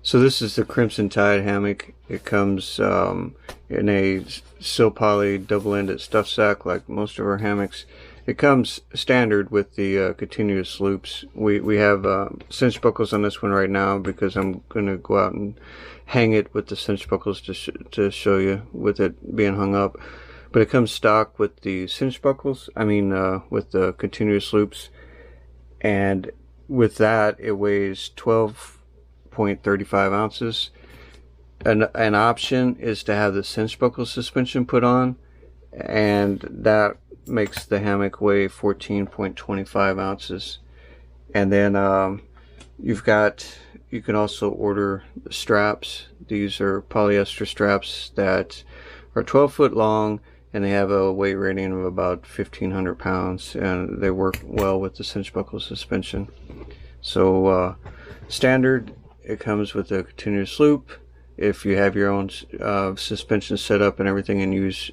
So this is the Crimson Tide Hammock. It comes in a silk poly double-ended stuff sack like most of our hammocks. It comes standard with the continuous loops. We have cinch buckles on this one right now because I'm going to go out and hang it with the cinch buckles to show you with it being hung up. But it comes stock with the cinch buckles, with the continuous loops. And with that, it weighs 12.35 ounces. An option is to have the cinch buckle suspension put on, and that makes the hammock weigh 14.25 ounces. And then you can also order the straps. These are polyester straps that are 12 foot long, and they have a weight rating of about 1,500 pounds, and they work well with the cinch buckle suspension. So standard, it comes with a continuous loop. If you have your own suspension set up and everything and use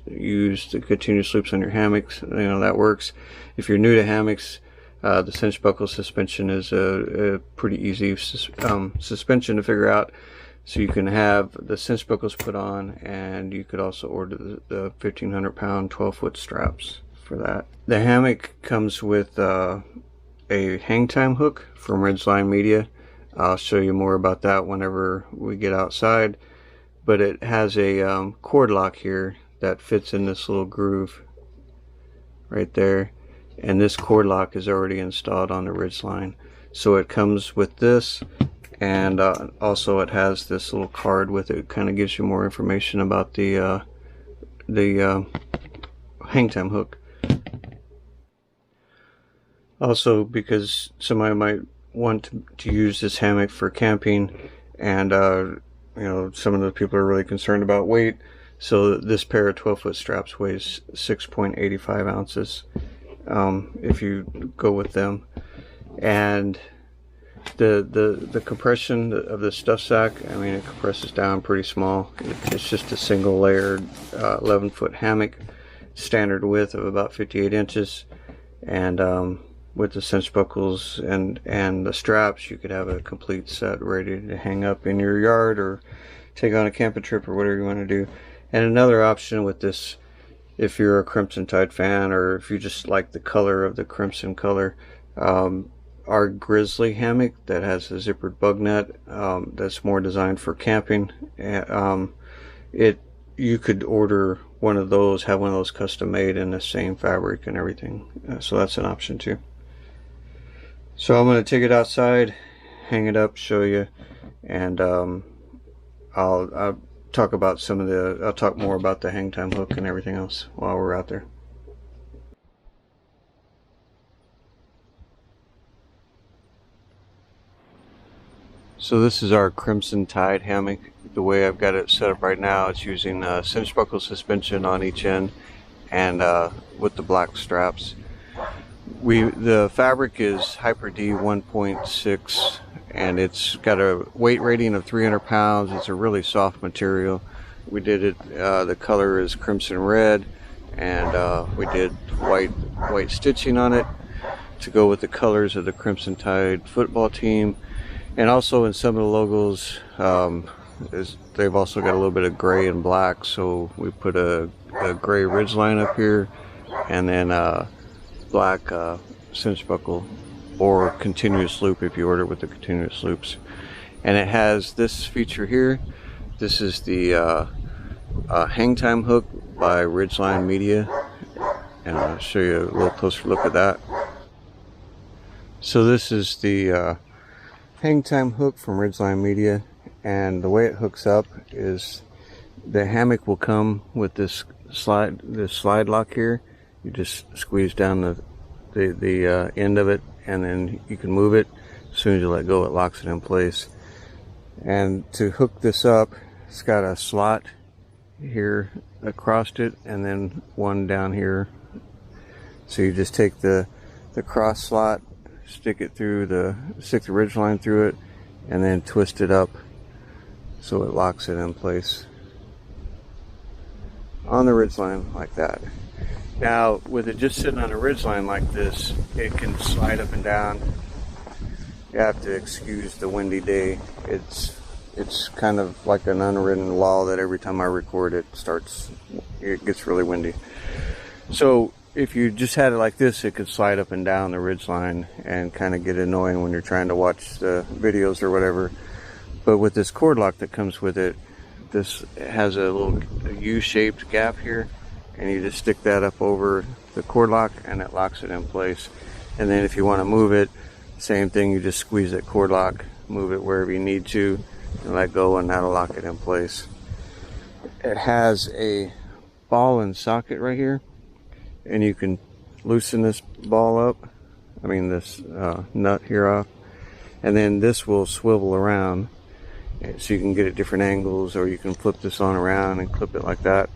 the continuous loops on your hammocks, that works. If you're new to hammocks, the cinch buckle suspension is a pretty easy suspension to figure out. So you can have the cinch buckles put on, and you could also order the 1,500 pound 12-foot straps for that. The hammock comes with a Hangtime Hook from Ridgeline Media. I'll show you more about that whenever we get outside. But it has a cord lock here that fits in this little groove right there. And this cord lock is already installed on the Ridgeline. So it comes with this. And also it has this little card with it. It kind of gives you more information about the Hangtime Hook. Also, because somebody might want to use this hammock for camping, and some of the people are really concerned about weight, so this pair of 12-foot straps weighs 6.85 ounces if you go with them. And the compression of the stuff sack, it compresses down pretty small. It's just a single layered 11-foot hammock, standard width of about 58 inches, and with the cinch buckles and the straps, you could have a complete set ready to hang up in your yard or take on a camping trip or whatever you want to do. And another option with this, if you're a Crimson Tide fan or if you just like the color of the crimson color, our Grizzly hammock that has a zippered bug net, that's more designed for camping. You could order one of those, have one of those custom made in the same fabric and everything. So that's an option too. So I'm going to take it outside, hang it up, show you, and I'll talk about I'll talk more about the Hangtime Hook and everything else while we're out there. So this is our Crimson Tide Hammock. The way I've got it set up right now, it's using cinch buckle suspension on each end and with the black straps. The fabric is Hyper D 1.6, and it's got a weight rating of 300 pounds. It's a really soft material. We did it, the color is crimson red, and we did white stitching on it to go with the colors of the Crimson Tide football team. And also in some of the logos, they've also got a little bit of gray and black, so we put a gray Ridgeline up here, and then black cinch buckle or continuous loop if you order with the continuous loops. And it has this feature here. This is the Hangtime Hook by Ridgeline Media, and I'll show you a little closer look at that. So this is the Hangtime Hook from Ridgeline Media, and the way it hooks up is the hammock will come with this slide lock here. You just squeeze down the end of it, and then you can move it. As soon as you let go, it locks it in place. And to hook this up, it's got a slot here across it, and then one down here. So you just take the cross slot, stick the Ridgeline through it, and then twist it up so it locks it in place on the Ridgeline like that. Now, with it just sitting on a Ridgeline like this, it can slide up and down. You have to excuse the windy day. It's it's kind of like an unwritten law that every time I record it gets really windy. So if you just had it like this, it could slide up and down the ridgeline and kind of get annoying when you're trying to watch the videos or whatever. But with this cord lock that comes with it, this has a little U-shaped gap here, and you just stick that up over the cord lock and it locks it in place. And then if you want to move it, same thing, you just squeeze that cord lock, move it wherever you need to, and let go, and that'll lock it in place. It has a ball and socket right here, and you can loosen this ball up, this nut here off, and then this will swivel around so you can get at different angles, or you can flip this on around and clip it like that.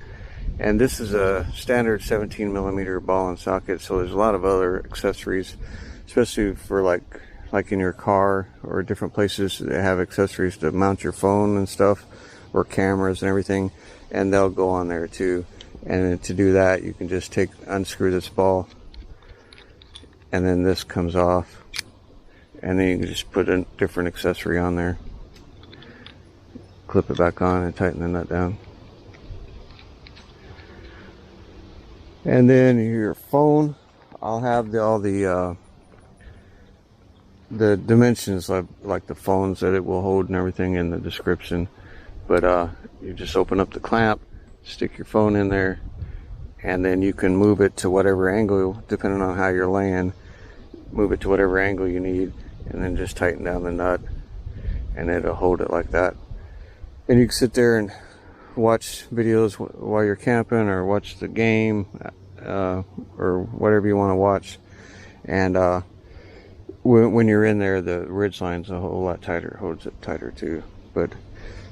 And this is a standard 17mm ball and socket, so there's a lot of other accessories, especially for like in your car or different places that have accessories to mount your phone and stuff, or cameras and everything, and they'll go on there too. And then to do that, you can just unscrew this ball, and then this comes off, and then you can just put a different accessory on there, clip it back on, and tighten the nut down. And then your phone, I'll have all the dimensions like the phones that it will hold and everything in the description. But you just open up the clamp, stick your phone in there, and then you can move it to whatever angle, depending on how you're laying. Move it to whatever angle you need, and then just tighten down the nut, and it'll hold it like that. And you can sit there and watch videos while you're camping, or watch the game, or whatever you want to watch. And when you're in there, the ridgeline's a whole lot tighter, holds it tighter too. But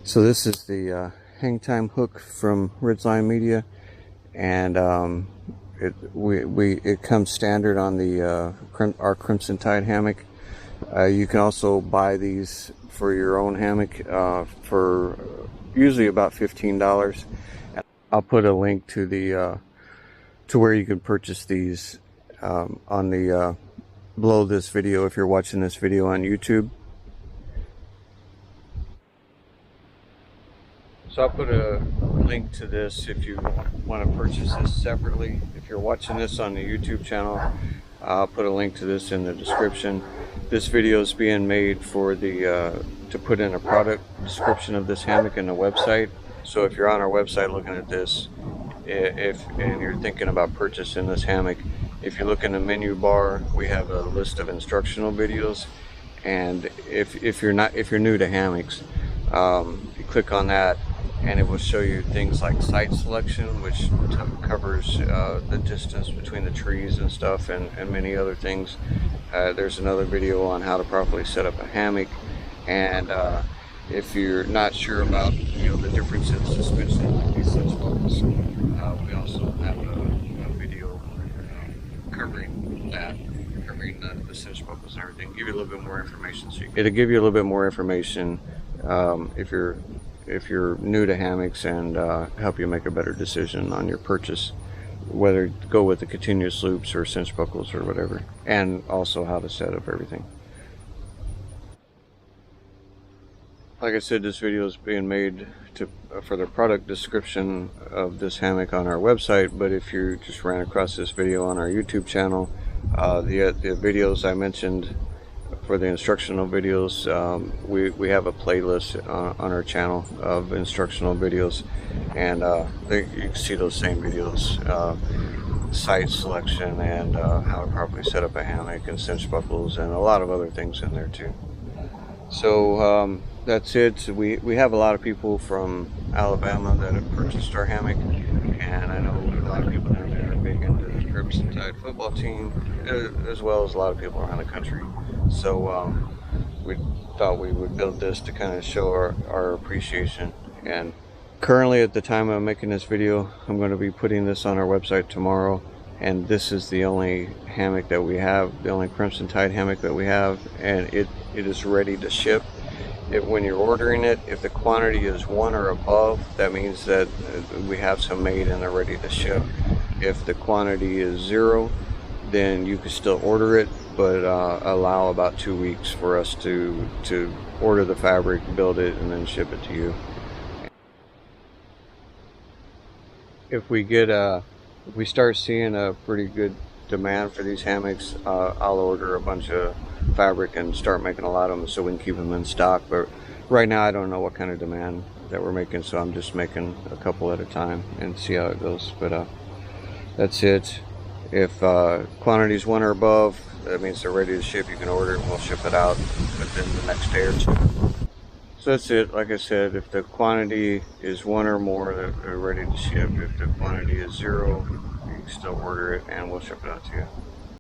so this is the Hangtime Hook from Ridgeline Media, and it comes standard on the our Crimson Tide Hammock. You can also buy these for your own hammock for usually about $15. I'll put a link to the to where you can purchase these on the below this video if you're watching this video on YouTube. So I'll put a link to this if you want to purchase this separately. If you're watching this on the YouTube channel, I'll put a link to this in the description. This video is being made for the to put in a product description of this hammock in the website. So if you're on our website looking at this, and you're thinking about purchasing this hammock, if you look in the menu bar, we have a list of instructional videos. And if you're new to hammocks, you click on that, and it will show you things like site selection, which covers the distance between the trees and stuff, and many other things. There's another video on how to properly set up a hammock, and if you're not sure about the difference in suspension of these cinch buckles, we also have a video covering that, covering the cinch buckles and everything. Give you a little bit more information. It'll give you a little bit more information if you're new to hammocks, and help you make a better decision on your purchase, whether to go with the continuous loops or cinch buckles or whatever, and also how to set up everything. Like I said, this video is being made for the product description of this hammock on our website, but if you just ran across this video on our YouTube channel, the videos I mentioned for the instructional videos, we have a playlist on our channel of instructional videos, and you can see those same videos, site selection, and how to properly set up a hammock, and cinch buckles, and a lot of other things in there too. So that's it. We have a lot of people from Alabama that have purchased our hammock, and I know a lot of people down there are big into the Crimson Tide football team, as well as a lot of people around the country. So we thought we would build this to kind of show our appreciation. And currently, at the time I'm making this video, I'm going to be putting this on our website tomorrow, and this is the only hammock that we have, the only Crimson Tide hammock that we have, and it is ready to ship. When you're ordering it, if the quantity is 1 or above, that means that we have some made and they're ready to ship. If the quantity is 0, then you can still order it, but allow about 2 weeks for us to order the fabric, build it, and then ship it to you. If we start seeing a pretty good demand for these hammocks, I'll order a bunch of fabric and start making a lot of them so we can keep them in stock. But right now I don't know what kind of demand that we're making, so I'm just making a couple at a time and see how it goes. But that's it. If quantities 1 or above, that means they're ready to ship. You can order it and we'll ship it out within the next day or 2. So that's it. Like I said, if the quantity is 1 or more, they're ready to ship. If the quantity is 0, you can still order it and we'll ship it out to you.